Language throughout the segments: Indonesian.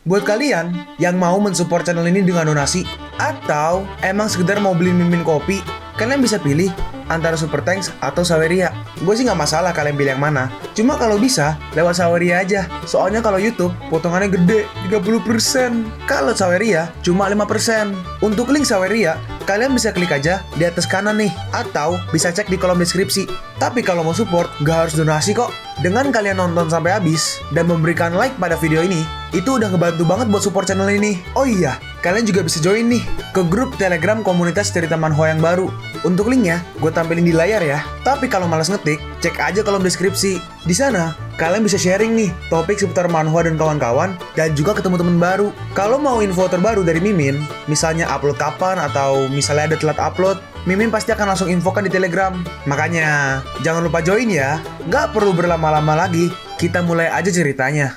Buat kalian yang mau mensupport channel ini dengan donasi, atau emang sekedar mau beli mimin kopi, kalian bisa pilih antara Super Thanks atau Saweria. Gue sih nggak masalah kalian pilih yang mana. Cuma kalau bisa, lewat Saweria aja. Soalnya kalau YouTube, potongannya gede, 30%. Kalau Saweria, cuma 5%. Untuk link Saweria, kalian bisa klik aja di atas kanan nih. Atau bisa cek di kolom deskripsi. Tapi kalau mau support, nggak harus donasi kok. Dengan kalian nonton sampai habis, dan memberikan like pada video ini, itu udah ngebantu banget buat support channel ini. Oh iya, kalian juga bisa join nih ke grup Telegram komunitas cerita manhwa yang baru. Untuk linknya, gue tampilin di layar ya. Tapi kalau malas ngetik, cek aja kolom deskripsi. Di sana, kalian bisa sharing nih topik seputar manhwa dan kawan-kawan, dan juga ketemu teman baru. Kalau mau info terbaru dari Mimin, misalnya upload kapan atau misalnya ada telat upload, Mimin pasti akan langsung infokan di Telegram. Makanya, jangan lupa join ya. Nggak perlu berlama-lama lagi, kita mulai aja ceritanya.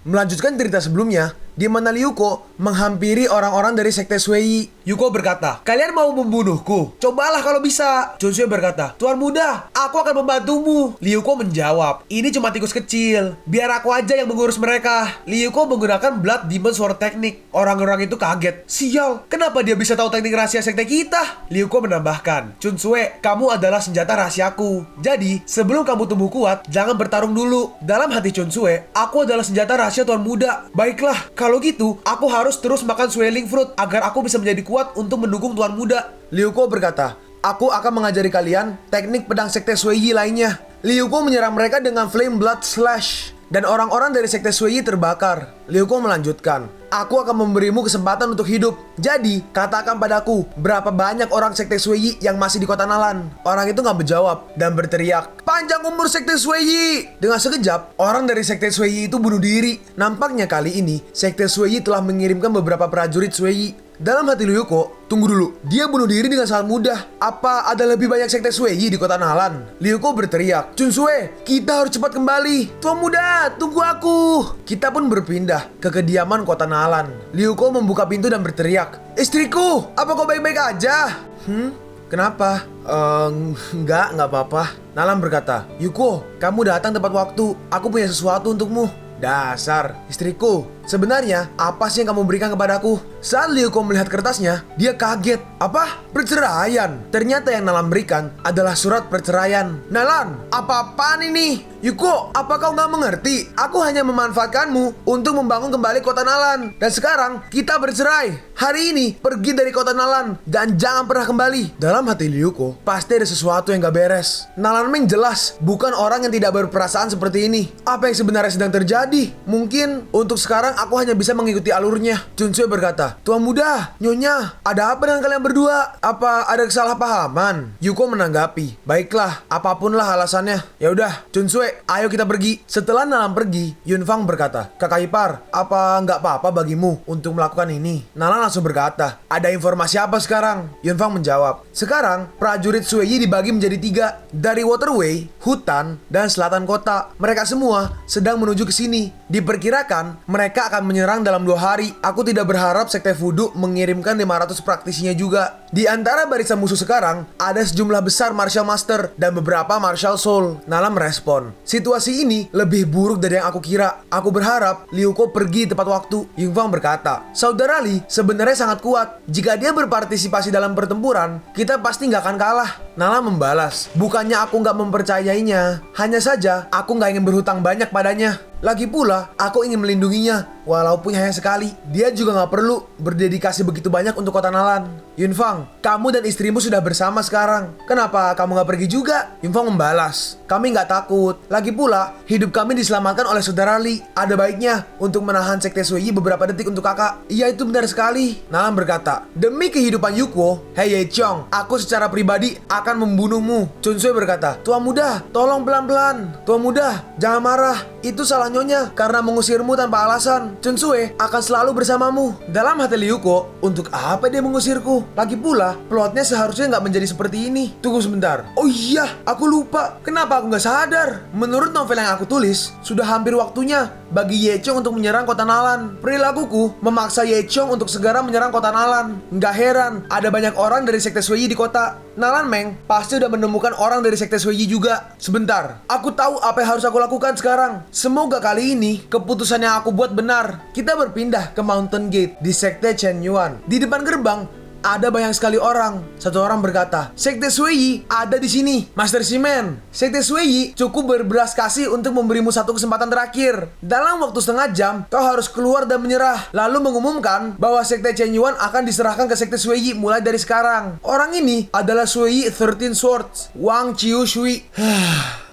Melanjutkan cerita sebelumnya, di mana Ryuko menghampiri orang-orang dari sekte Shuei. Yuko berkata, "Kalian mau membunuhku? Cobalah kalau bisa." Chunsuke berkata, "Tuan muda, aku akan membantumu." Ryuko menjawab, "Ini cuma tikus kecil, biar aku aja yang mengurus mereka." Ryuko menggunakan Blood Demon Sword Technique. Orang-orang itu kaget. "Sial, kenapa dia bisa tahu teknik rahasia sekte kita?" Ryuko menambahkan, "Chunsuke, kamu adalah senjata rahasiaku. Jadi, sebelum kamu tumbuh kuat, jangan bertarung dulu." Dalam hati Chunsuke, "Aku adalah senjata rahasia Tuan muda. Baiklah, kalau gitu, aku harus terus makan swelling fruit agar aku bisa menjadi kuat untuk mendukung Tuan muda." Ryuko berkata, "Aku akan mengajari kalian teknik pedang sekte Shuei lainnya." Ryuko menyerang mereka dengan Flame Blood Slash, dan orang-orang dari sekte Shuei terbakar. Ryuko melanjutkan, "Aku akan memberimu kesempatan untuk hidup. Jadi, katakan padaku, berapa banyak orang sekte Shuei yang masih di kota Nalan?" Orang itu nggak menjawab dan berteriak, "Panjang umur sekte Shuei!" Dengan sekejap, orang dari sekte Shuei itu bunuh diri. Nampaknya kali ini, sekte Shuei telah mengirimkan beberapa prajurit Shuei. Dalam hati Ryuko, tunggu dulu, dia bunuh diri dengan sangat mudah. Apa ada lebih banyak sekte Shuei di kota Nalan? Ryuko berteriak, "Chunsuke, kita harus cepat kembali. Tuan muda, tunggu aku." Kita pun berpindah ke kediaman kota Nalan. Ryuko membuka pintu dan berteriak, "Istriku, apa kau baik-baik aja?" Kenapa? Enggak apa-apa. Nalan berkata, "Yuko, kamu datang tepat waktu. Aku punya sesuatu untukmu." "Dasar, istriku. Sebenarnya, apa sih yang kamu berikan kepadaku?" Saat Ryuko melihat kertasnya, dia kaget. "Apa? Perceraian?" Ternyata yang Nalan berikan adalah surat perceraian. "Nalan, apa-apaan ini? Yuko, apa kau nggak mengerti? Aku hanya memanfaatkanmu untuk membangun kembali kota Nalan. Dan sekarang, kita bercerai. Hari ini, pergi dari kota Nalan. Dan jangan pernah kembali." Dalam hati Ryuko, pasti ada sesuatu yang gak beres. Nalan Meng jelas bukan orang yang tidak berperasaan seperti ini. Apa yang sebenarnya sedang terjadi? Mungkin, untuk sekarang aku hanya bisa mengikuti alurnya. Chunsuke berkata, "Tuan muda, Nyonya, ada apa dengan kalian berdua? Apa ada kesalahpahaman?" Yuko menanggapi, "Baiklah, apapun lah alasannya. Ya udah, Chunsuke, ayo kita pergi." Setelah Nalan pergi, Yunfang berkata, "Kakak ipar, apa nggak apa-apa bagimu untuk melakukan ini?" Nalan langsung berkata, "Ada informasi apa sekarang?" Yunfang menjawab, "Sekarang prajurit Shuei dibagi menjadi 3, dari Waterway, hutan, dan selatan kota. Mereka semua sedang menuju ke sini. Diperkirakan mereka akan menyerang dalam 2 hari. Aku tidak berharap sekte Voodoo mengirimkan 500 praktisinya juga. Di antara barisan musuh sekarang, ada sejumlah besar Martial Master dan beberapa Martial Soul." Nalan merespon, "Situasi ini lebih buruk dari yang aku kira. Aku berharap Ryuko pergi tepat waktu." Yunfang berkata, "Saudara Lee sebenarnya sangat kuat. Jika dia berpartisipasi dalam pertempuran, kita pasti nggak akan kalah." Nalan membalas, "Bukannya aku nggak mempercayainya. Hanya saja aku nggak ingin berhutang banyak padanya. Lagi pula, aku ingin melindunginya, walaupun hanya sekali. Dia juga nggak perlu berdedikasi begitu banyak untuk kota Nalan." "Yunfang, kamu dan istrimu sudah bersama sekarang. Kenapa kamu nggak pergi juga?" Yunfang membalas, "Kami nggak takut. Lagi pula, hidup kami diselamatkan oleh saudara Lee. Ada baiknya untuk menahan sekte Shuei beberapa detik untuk kakak." "Iya, itu benar sekali." Nalan berkata, "Demi kehidupan Yuko, Hei Ye Chong, aku secara pribadi akan membunuhmu." Chunsuke berkata, "Tuan muda, tolong pelan-pelan. Tuan muda, jangan marah. Itu salah Nyonya karena mengusirmu tanpa alasan. Chunsuke akan selalu bersamamu." Dalam hati Ryuko, untuk apa dia mengusirku? Lagi pula, plotnya seharusnya nggak menjadi seperti ini. Tunggu sebentar. Oh iya, aku lupa. Kenapa aku nggak sadar? Menurut novel yang aku tulis, sudah hampir waktunya bagi Ye Chong untuk menyerang kota Nalan. Perilakuku memaksa Ye Chong untuk segera menyerang kota Nalan. Nggak heran, ada banyak orang dari sekte Sui Yi di kota. Nalan Meng pasti udah menemukan orang dari sekte Sui Yi juga. Sebentar, aku tahu apa yang harus aku lakukan sekarang. Semoga kali ini keputusan yang aku buat benar. Kita berpindah ke Mountain Gate di sekte Chen Yuan. Di depan gerbang ada banyak sekali orang. Satu orang berkata, Sekte Sui Yi ada di sini, Master Shimen. Sekte Sui Yi cukup berbelas kasih untuk memberimu satu kesempatan terakhir. Dalam waktu setengah jam, kau harus keluar dan menyerah. Lalu mengumumkan bahwa Sekte Chen Yuan akan diserahkan ke Sekte Sui Yi mulai dari sekarang. Orang ini adalah Sui Yi 13 Swords, Wang Chiu Shui.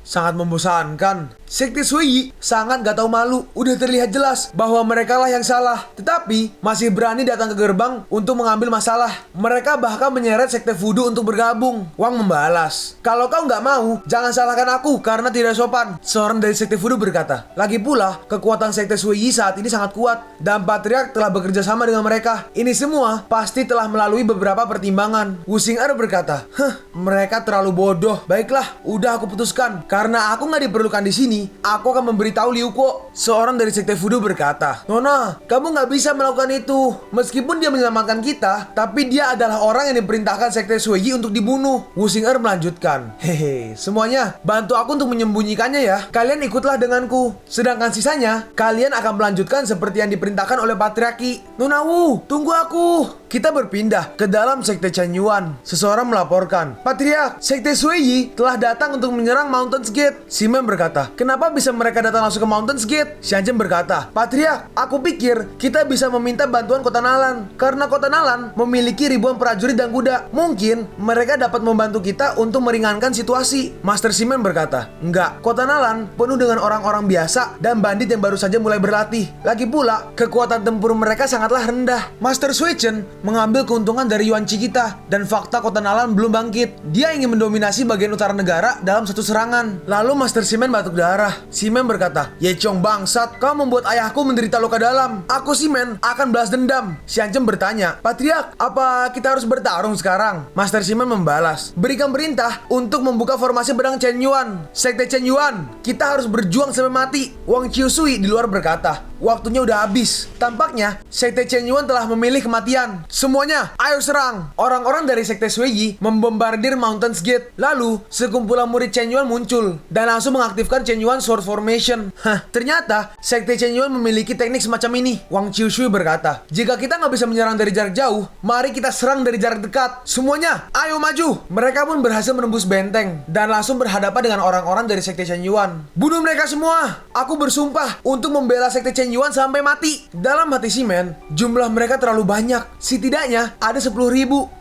Sangat membosankan. Sekte Sui Yi sangat gak tahu malu. Udah terlihat jelas bahwa mereka lah yang salah, tetapi masih berani datang ke gerbang untuk mengambil masalah. Mereka bahkan menyeret Sekte Voodoo untuk bergabung. Wang membalas, kalau kau gak mau, jangan salahkan aku karena tidak sopan. Seorang dari Sekte Voodoo berkata, lagi pula kekuatan Sekte Sui Yi saat ini sangat kuat dan Patriark telah bekerja sama dengan mereka. Ini semua pasti telah melalui beberapa pertimbangan. Wu Xing'er berkata, mereka terlalu bodoh. Baiklah, udah aku putuskan. Karena aku gak diperlukan di sini, aku akan memberitahu Liu Kuo. Seorang dari Sekte Voodoo berkata, Nona, kamu gak bisa melakukan itu. Meskipun dia menyelamatkan kita, tapi dia adalah orang yang diperintahkan Sekte Sui Yi untuk dibunuh. Wu Xing'er melanjutkan, hehe, semuanya bantu aku untuk menyembunyikannya ya. Kalian ikutlah denganku. Sedangkan sisanya, kalian akan melanjutkan seperti yang diperintahkan oleh Patriarki. Nona Wu, tunggu aku. Kita berpindah ke dalam Sekte Chen Yuan. Seseorang melaporkan, Patriark, Sekte Sui Yi telah datang untuk menyerang Mountains Gate. Simon berkata, kenapa bisa mereka datang langsung ke Mountains Gate? Xianzhen berkata, Patriark, aku pikir kita bisa meminta bantuan kota Nalan. Karena kota Nalan memiliki ribuan prajurit dan kuda. Mungkin mereka dapat membantu kita untuk meringankan situasi. Master Simon berkata, enggak, kota Nalan penuh dengan orang-orang biasa dan bandit yang baru saja mulai berlatih. Lagi pula, kekuatan tempur mereka sangatlah rendah. Master Sui Chen mengambil keuntungan dari Yuan Chi kita, dan fakta kota Nalan belum bangkit. Dia ingin mendominasi bagian utara negara dalam satu serangan. Lalu Master Simon batuk darah. Simon berkata, Ye Chong bangsat, kau membuat ayahku menderita luka dalam. Aku Simon akan balas dendam. Xianzhen bertanya, Patriark, apa kita harus bertarung sekarang? Master Simon membalas, berikan perintah untuk membuka formasi pedang Chen Yuan. Sekte Chen Yuan, kita harus berjuang sampai mati. Wang Chiu Sui di luar berkata, waktunya udah habis. Tampaknya Sekte Chen Yuan telah memilih kematian. Semuanya, ayo serang. Orang-orang dari Sekte Sui Yi membombardir Mountains Gate. Lalu, sekumpulan murid Chen Yuan muncul dan langsung mengaktifkan Chen Yuan Sword Formation. Ternyata Sekte Chen Yuan memiliki teknik semacam ini. Wang Chiu Shui berkata, jika kita nggak bisa menyerang dari jarak jauh, mari kita serang dari jarak dekat. Semuanya, ayo maju. Mereka pun berhasil menembus benteng dan langsung berhadapan dengan orang-orang dari Sekte Chen Yuan. Bunuh mereka semua. Aku bersumpah untuk membela Sekte Chen Yuan sampai mati. Dalam hati Simen, jumlah mereka terlalu banyak. Setidaknya ada 10.000.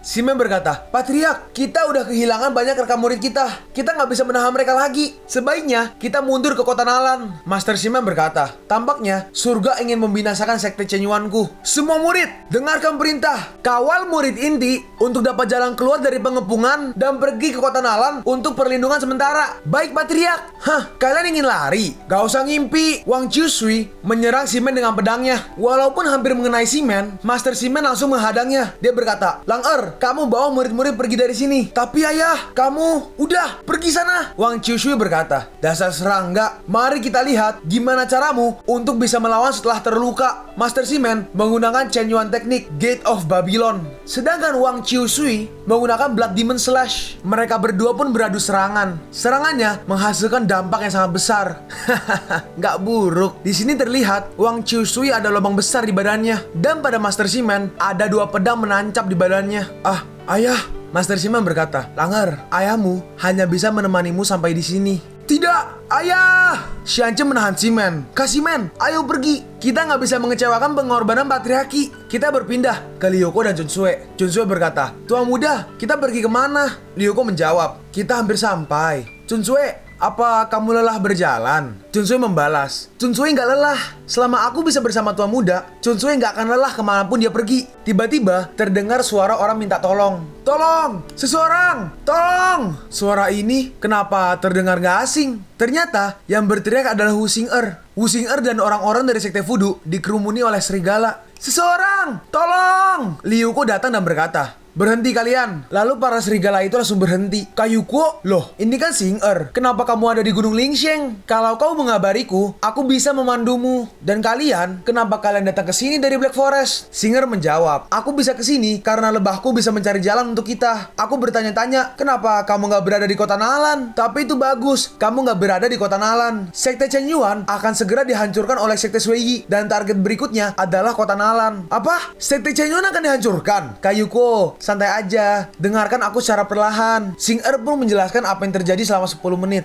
Simen berkata, Patriark, kita udah kehilangan banyak rekam murid kita. Kita nggak bisa menahan mereka lagi. Sebaiknya kita mundur ke kota Nalan. Master Simen berkata, tampaknya surga ingin membinasakan Sekte Chen Yuanku. Semua murid, dengarkan perintah. Kawal murid inti untuk dapat jalan keluar dari pengepungan dan pergi ke kota Nalan untuk perlindungan sementara. Baik Patriark. Kalian ingin lari? Gak usah ngimpi. Wang Chiu Shui menyerang Simen dengan pedangnya. Walaupun hampir mengenai Simen, Master Simen langsung menghadangnya. Dia berkata, Lang kamu bawa murid-murid pergi dari sini. Tapi ayah, kamu udah pergi sana. Wang Chiu Shui berkata, dasar serangga. Mari kita lihat gimana caramu untuk bisa melawan setelah terluka. Master Simen menggunakan Chen Yuan teknik Gate of Babylon. Sedangkan Wang Chiu Shui menggunakan Blood Demon Slash. Mereka berdua pun beradu serangan. Serangannya menghasilkan dampak yang sangat besar. Nggak buruk. Di sini terlihat Wang Chiu Shui ada lubang besar di badannya. Dan pada Master Simen ada 2 pedang menancap di badannya. Ayah. Master Simen berkata, Langer, ayahmu hanya bisa menemanimu sampai di sini. Tidak, ayah! Xianzhen menahan Simen. Kak Simen, ayo pergi. Kita nggak bisa mengecewakan pengorbanan patriarki. Kita berpindah ke Liu Kuo dan Chun Sui. Chun Sui berkata, Tuan muda, kita pergi kemana? Liu Kuo menjawab, kita hampir sampai. Chun Sui, apa kamu lelah berjalan? Chun Sui membalas, Chun Sui nggak lelah. Selama aku bisa bersama Tuan Muda, Chun Sui nggak akan lelah kemanapun dia pergi. Tiba-tiba terdengar suara orang minta tolong. Tolong! Seseorang! Tolong! Suara ini kenapa terdengar nggak asing? Ternyata yang berteriak adalah Wu Xing'er. Wu Xing'er dan orang-orang dari Sekte Voodoo dikerumuni oleh serigala. Seseorang! Tolong! Liu Kuo datang dan berkata, berhenti kalian. Lalu para serigala itu langsung berhenti. Kayuko, loh ini kan Xing-Er. Kenapa kamu ada di Gunung Lingsheng? Kalau kau mengabariku, aku bisa memandumu. Dan kalian, kenapa kalian datang ke sini dari Black Forest? Xing-Er menjawab, aku bisa ke sini karena lebahku bisa mencari jalan untuk kita. Aku bertanya-tanya, kenapa kamu nggak berada di kota Nalan? Tapi itu bagus, kamu nggak berada di kota Nalan. Sekte Chen Yuan akan segera dihancurkan oleh Sekte Sui Yi, dan target berikutnya adalah kota Nalan. Apa? Sekte Chen Yuan akan dihancurkan? Kayuko, santai aja, dengarkan aku secara perlahan. Xing-Er pun menjelaskan apa yang terjadi selama 10 menit.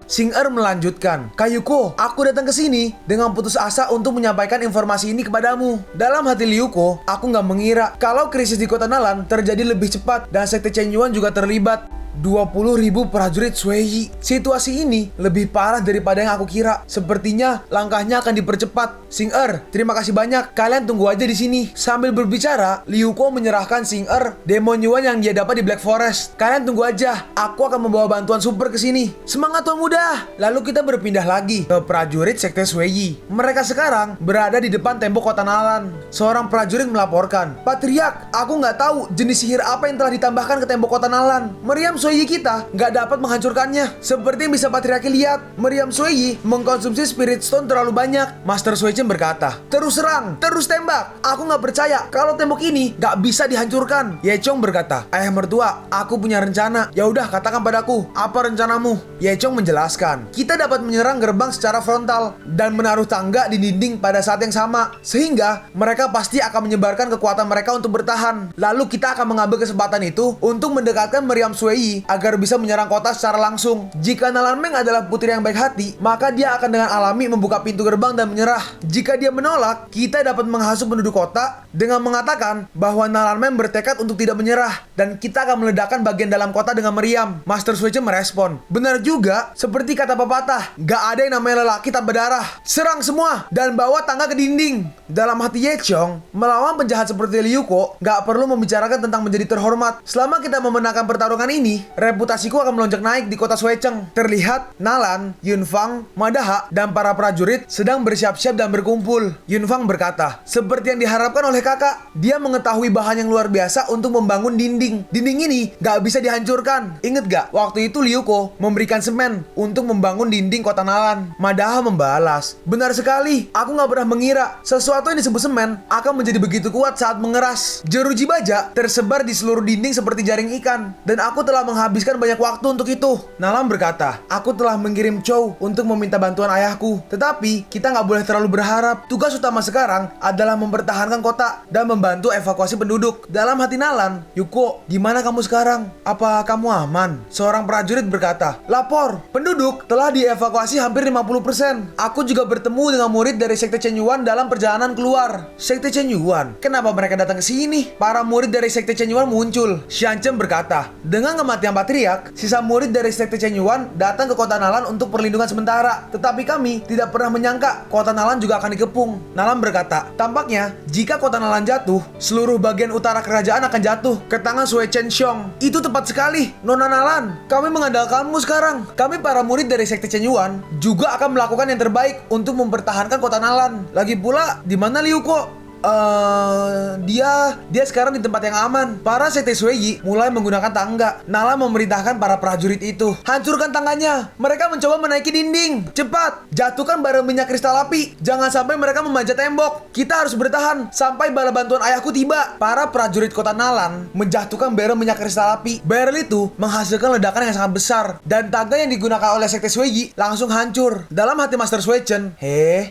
Xing-Er melanjutkan, Kayuko, aku datang ke sini dengan putus asa untuk menyampaikan informasi ini kepadamu. Dalam hati Liuko, aku nggak mengira kalau krisis di kota Nalan terjadi lebih cepat dan Sekte Chen Yuan juga terlibat. 20.000 prajurit Sui Yi. Situasi ini lebih parah daripada yang aku kira. Sepertinya langkahnya akan dipercepat. Xing-Er, terima kasih banyak. Kalian tunggu aja di sini. Sambil berbicara, Liuko menyerahkan Xing-Er Demon Yuan yang dia dapat di Black Forest. Kalian tunggu aja. Aku akan membawa bantuan super ke sini. Semangat tuan muda. Lalu kita berpindah lagi ke prajurit Sekte Sui Yi. Mereka sekarang berada di depan tembok kota Nalan. Seorang prajurit melaporkan, Patriark, aku nggak tahu jenis sihir apa yang telah ditambahkan ke tembok kota Nalan. Meriam Sui Yi kita nggak dapat menghancurkannya. Seperti yang bisa Patriarki lihat, meriam Sui Yi mengkonsumsi Spirit Stone terlalu banyak. Master Sui Chen berkata, terus serang, terus tembak. Aku nggak percaya kalau tembok ini nggak bisa dihancurkan. Ye Chong berkata, ayah mertua, aku punya rencana. Ya udah, katakan padaku, apa rencanamu? Ye Chong menjelaskan, kita dapat menyerang gerbang secara frontal dan menaruh tangga di dinding pada saat yang sama, sehingga mereka pasti akan menyebarkan kekuatan mereka untuk bertahan. Lalu kita akan mengambil kesempatan itu untuk mendekatkan meriam Sui Yi agar bisa menyerang kota secara langsung. Jika Nalan Meng adalah putri yang baik hati, maka dia akan dengan alami membuka pintu gerbang dan menyerah. Jika dia menolak, kita dapat menghasut penduduk kota dengan mengatakan bahwa Nalan Meng bertekad untuk tidak menyerah, dan kita akan meledakkan bagian dalam kota dengan meriam. Master Sui Chen merespon, benar juga, seperti kata pepatah, gak ada yang namanya lelaki tanpa darah. Serang semua dan bawa tangga ke dinding. Dalam hati Ye Chong, melawan penjahat seperti Liuko gak perlu membicarakan tentang menjadi terhormat. Selama kita memenangkan pertarungan ini, reputasiku akan melonjak naik di kota Suecheng. Terlihat Nalan, Yunfang, Madaha, dan para prajurit sedang bersiap-siap dan berkumpul. Yunfang berkata, seperti yang diharapkan oleh kakak, dia mengetahui bahan yang luar biasa untuk membangun dinding. Dinding ini gak bisa dihancurkan. Ingat gak, waktu itu Liuko memberikan semen untuk membangun dinding kota Nalan. Madaha membalas, benar sekali, aku gak pernah mengira sesuatu yang disebut semen akan menjadi begitu kuat saat mengeras. Jeruji baja tersebar di seluruh dinding seperti jaring ikan, dan aku telah menghabiskan banyak waktu untuk itu. Nalan berkata, aku telah mengirim Chow untuk meminta bantuan ayahku, tetapi kita nggak boleh terlalu berharap. Tugas utama sekarang adalah mempertahankan kota dan membantu evakuasi penduduk. Dalam hati Nalan, Yuko, gimana kamu sekarang? Apa kamu aman? Seorang prajurit berkata, lapor, penduduk telah dievakuasi hampir 50%. Aku juga bertemu dengan murid dari Sekte Chen Yuan dalam perjalanan keluar. Sekte Chen Yuan? Kenapa mereka datang ke sini? Para murid dari Sekte Chen Yuan muncul. Xian Chen berkata, dengan kematian Patriark, sisa murid dari Sekte Chen Yuan datang ke kota Nalan untuk perlindungan sementara. Tetapi kami tidak pernah menyangka kota Nalan juga akan dikepung. Nalan berkata, tampaknya jika kota Nalan jatuh, seluruh bagian utara kerajaan akan jatuh ke tangan Sui Chen Xiong. Itu tepat sekali, Nona Nalan. Kami mengandalkanmu sekarang. Kami para murid dari Sekte Chen Yuan juga akan melakukan yang terbaik untuk mempertahankan kota Nalan. Lagi pula, di mana Liuko? Dia sekarang di tempat yang aman. Para Sekte Sui Yi mulai menggunakan tangga. Nala memerintahkan para prajurit itu, hancurkan tangganya. Mereka mencoba menaiki dinding. Cepat, jatuhkan bara minyak kristal api. Jangan sampai mereka memanjat tembok. Kita harus bertahan sampai bala bantuan ayahku tiba. Para prajurit kota Nalan menjatuhkan barel minyak kristal api. Barel itu menghasilkan ledakan yang sangat besar, dan tangga yang digunakan oleh Sekte Sui Yi langsung hancur. Dalam hati Master Sui Chen,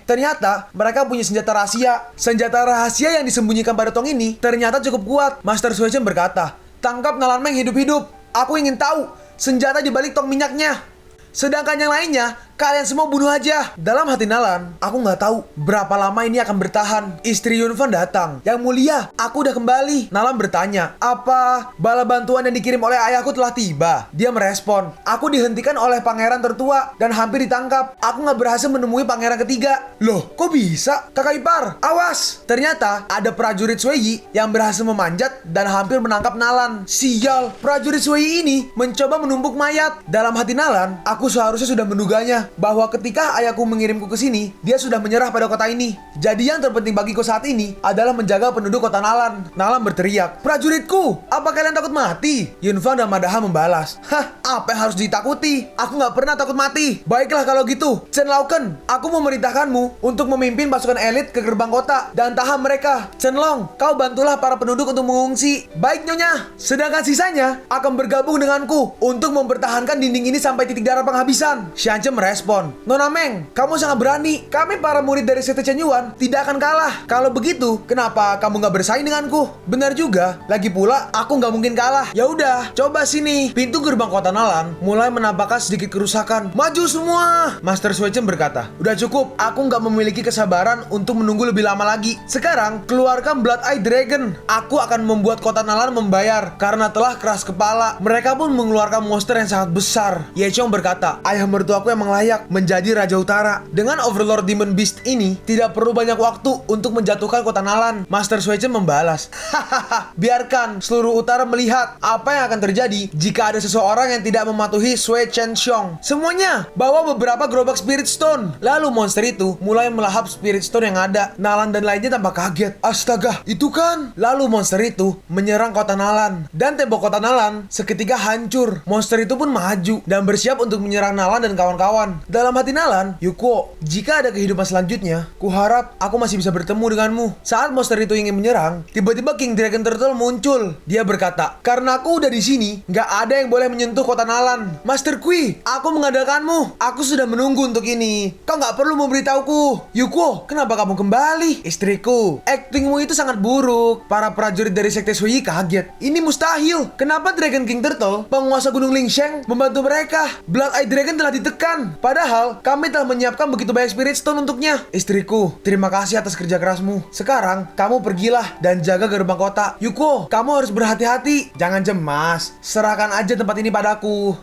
ternyata mereka punya senjata rahasia. Senjata rahasia yang disembunyikan pada tong ini ternyata cukup kuat. Master Sui Chen berkata, tangkap Nalan Meng hidup-hidup. Aku ingin tahu senjata di balik tong minyaknya. Sedangkan yang lainnya, kalian semua bunuh aja. Dalam hati Nalan, aku nggak tahu berapa lama ini akan bertahan. Istri Yunfan datang. Yang mulia, aku udah kembali. Nalan bertanya, apa bala bantuan yang dikirim oleh ayahku telah tiba? Dia merespon, aku dihentikan oleh pangeran tertua dan hampir ditangkap. Aku nggak berhasil menemui pangeran ketiga. Loh, kok bisa? Kakak ipar, awas. Ternyata ada prajurit Sui Yi yang berhasil memanjat dan hampir menangkap Nalan. Sial, prajurit Sui Yi ini mencoba menumpuk mayat. Dalam hati Nalan, aku seharusnya sudah menduganya. katanya bahwa ketika ayahku mengirimku ke sini, dia sudah menyerah pada kota ini. Jadi yang terpenting bagiku saat ini adalah menjaga penduduk kota Nalan. Nalan berteriak, "Prajuritku, apa kalian takut mati?" Yunfang dan Madaha membalas, "Hah, apa yang harus ditakuti? Aku nggak pernah takut mati." "Baiklah kalau gitu, Chen Laoken, aku memerintahkanmu untuk memimpin pasukan elit ke gerbang kota dan tahan mereka. Chen Long, kau bantulah para penduduk untuk mengungsi." "Baik, Nyonya. Sedangkan sisanya akan bergabung denganku untuk mempertahankan dinding ini sampai titik darah penghabisan." Xianzhen merespon, "Nona Meng, kamu sangat berani. Kami para murid dari Sekte Chen Yuan tidak akan kalah. Kalau begitu, kenapa kamu nggak bersaing denganku?" "Benar juga. Lagi pula, aku nggak mungkin kalah." "Ya udah, coba sini." Pintu gerbang kota Nalan mulai menampakkan sedikit kerusakan. "Maju semua!" Master Suechen berkata, "Udah cukup. Aku nggak memiliki kesabaran untuk menunggu lebih lama lagi. Sekarang, keluarkan Blood Eye Dragon. Aku akan membuat kota Nalan membayar karena telah keras kepala." Mereka pun mengeluarkan monster yang sangat besar. Ye Chong berkata, "Ayah mertuaku emang layak menjadi Raja Utara. Dengan Overlord Demon Beast ini, tidak perlu banyak waktu untuk menjatuhkan kota Nalan." Master Suechen membalas, "Hahaha, biarkan seluruh utara melihat apa yang akan terjadi jika ada seseorang yang tidak mematuhi Sui Chen Xiong. Semuanya, bawa beberapa gerobak Spirit Stone." Lalu monster itu mulai melahap Spirit Stone yang ada. Nalan dan lainnya tampak kaget. "Astaga, itu kan?" Lalu monster itu menyerang kota Nalan. Dan tembok kota Nalan seketika hancur. Monster itu pun maju dan bersiap untuk menyerang Nalan dan kawan-kawan. Dalam hati Nalan, "Yuko, jika ada kehidupan selanjutnya, kuharap aku masih bisa bertemu denganmu." Saat monster itu ingin menyerang, tiba-tiba King Dragon Turtle muncul. Dia berkata, "Karena aku udah di sini, nggak ada yang boleh menyentuh kota Nalan." "Master Kui, aku mengandalkanmu. Aku sudah menunggu untuk ini. Kau nggak perlu memberitahuku." "Yuko, kenapa kamu kembali?" "Istriku, aktingmu itu sangat buruk." Para prajurit dari Sekte Sui kaget. "Ini mustahil. Kenapa Dragon King Turtle, penguasa Gunung Lingsheng, membantu mereka? Blood Eye Dragon telah ditekan. Padahal kami telah menyiapkan begitu banyak Spirit Stone untuknya." "Istriku, terima kasih atas kerja kerasmu. Sekarang kamu pergilah dan jaga gerbang kota. Yuko, kamu harus berhati-hati. Jangan cemas. Serahkan aja tempat ini padaku."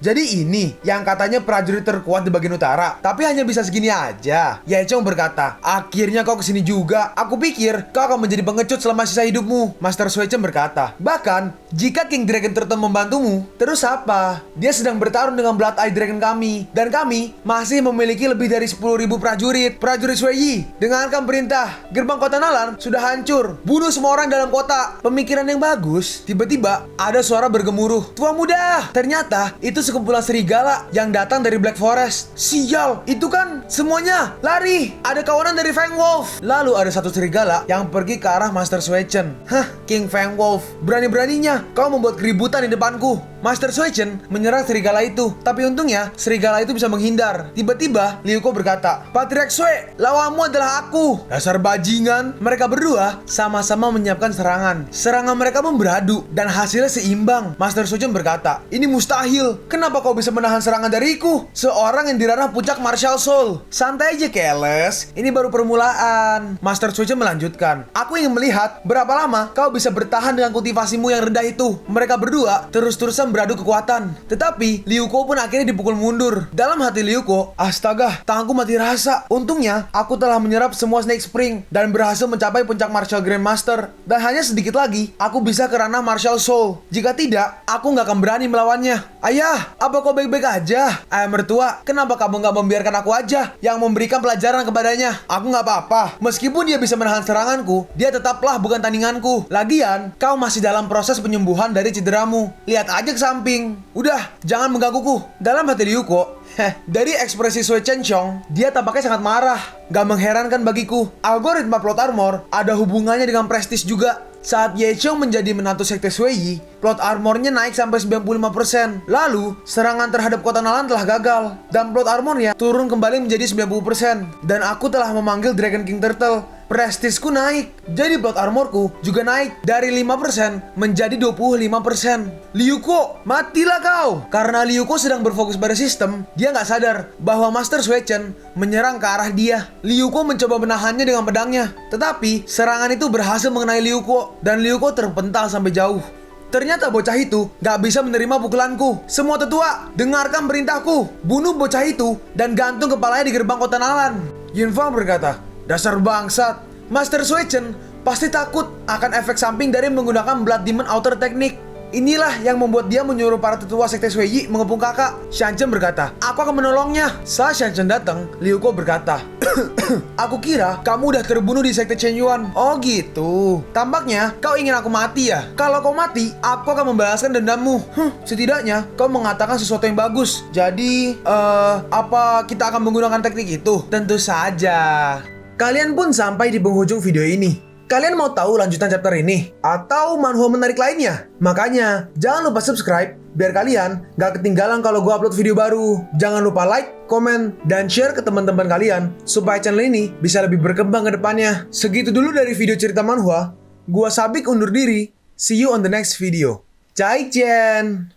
Jadi ini yang katanya prajurit terkuat di bagian utara, tapi hanya bisa segini aja. Ye Chong berkata, "Akhirnya kau kesini juga. Aku pikir kau akan menjadi pengecut selama sisa hidupmu." Master Suechen berkata, "Bahkan jika King Dragon Turtle membantumu, terus apa? Dia sedang bertarung dengan Blood Eye Dragon kami, dan kami masih memiliki lebih dari 10.000 prajurit. Prajurit Sui, dengarkan perintah. Gerbang kota Nalan sudah hancur. Bunuh semua orang dalam kota." Pemikiran yang bagus. Tiba-tiba ada suara bergemuruh. "Tua muda!" Ternyata itu sekumpulan serigala yang datang dari Black Forest. "Sial, itu kan semuanya lari. Ada kawanan dari Fang Wolf." Lalu ada satu serigala yang pergi ke arah Master Suechen. "Hah, King Fang Wolf, berani-beraninya kau membuat keributan di depanku." Master Suechen menyerang serigala itu, tapi untungnya serigala itu bisa menghindar. Tiba-tiba Liuko berkata, "Patriarch Sui, lawanmu adalah aku." Dasar bajingan. Mereka berdua sama-sama menyiapkan serangan. Serangan mereka pun beradu dan hasilnya seimbang. Master Suechen berkata, "Ini mustahil. Kenapa kau bisa menahan serangan dariku? Seorang yang di ranah puncak Martial Soul." "Santai aja, Keles. Ini baru permulaan." Master Suechen melanjutkan, "Aku ingin melihat berapa lama kau bisa bertahan dengan kultivasimu yang rendah itu." Mereka berdua terus-terusan beradu kekuatan. Tetapi Liuko pun akhirnya dipukul mundur. Dalam hati Liuko, "Astaga, tanganku mati rasa. Untungnya aku telah menyerap semua Snake Spring dan berhasil mencapai puncak Martial Grandmaster. Dan hanya sedikit lagi aku bisa ke ranah Martial Soul. Jika tidak, aku nggak akan berani melawannya." "Ayah, apa kau baik-baik aja?" "Ayah mertua, kenapa kamu nggak membiarkan aku aja yang memberikan pelajaran kepadanya?" "Aku nggak apa-apa. Meskipun dia bisa menahan seranganku, dia tetaplah bukan tandinganku. Lagian, kau masih dalam proses penyembuhan dari cederamu. Lihat aja ke samping. Udah, jangan menggangguku." Dalam hati Liuko, dari ekspresi Sui Chen Xiong, dia tampaknya sangat marah. Gak mengherankan bagiku. Algoritma plot armor ada hubungannya dengan prestis juga. Saat Ye Chong menjadi menantu Sekte Sui, plot armornya naik sampai 95%. Lalu, serangan terhadap kota Nalan telah gagal, dan plot armornya turun kembali menjadi 90%. Dan aku telah memanggil Dragon King Turtle. Prestisku naik, jadi plot armorku juga naik dari 5% menjadi 25%. "Liuko, matilah kau!" Karena Liuko sedang berfokus pada sistem, dia nggak sadar bahwa Master Suechen menyerang ke arah dia. Liuko mencoba menahannya dengan pedangnya, tetapi serangan itu berhasil mengenai Liuko, dan Liuko terpental sampai jauh. Ternyata bocah itu gak bisa menerima pukulanku. "Semua tetua, dengarkan perintahku. Bunuh bocah itu dan gantung kepalanya di gerbang kota Nalan." Yunfang berkata, "Dasar bangsat. Master Suechen pasti takut akan efek samping dari menggunakan Blood Demon Outer Technique. Inilah yang membuat dia menyuruh para tetua sekte Shueyi mengepung kakak. Xianchen berkata, aku akan menolongnya. Saat Xianchen datang, Liu Ko berkata, aku kira kamu udah terbunuh di sekte Chen Yuan. Oh gitu. Tampaknya kau ingin aku mati ya? Kalau kau mati, aku akan membalaskan dendammu. Setidaknya kau mengatakan sesuatu yang bagus. Jadi, apa kita akan menggunakan teknik itu? Tentu saja. Kalian pun sampai di penghujung video ini. Kalian mau tahu lanjutan chapter ini? Atau manhwa menarik lainnya? Makanya, jangan lupa subscribe biar kalian gak ketinggalan kalau gue upload video baru. Jangan lupa like, komen, dan share ke teman-teman kalian supaya channel ini bisa lebih berkembang ke depannya. Segitu dulu dari video cerita manhwa. Gua Sabik undur diri. See you on the next video. Zaijian!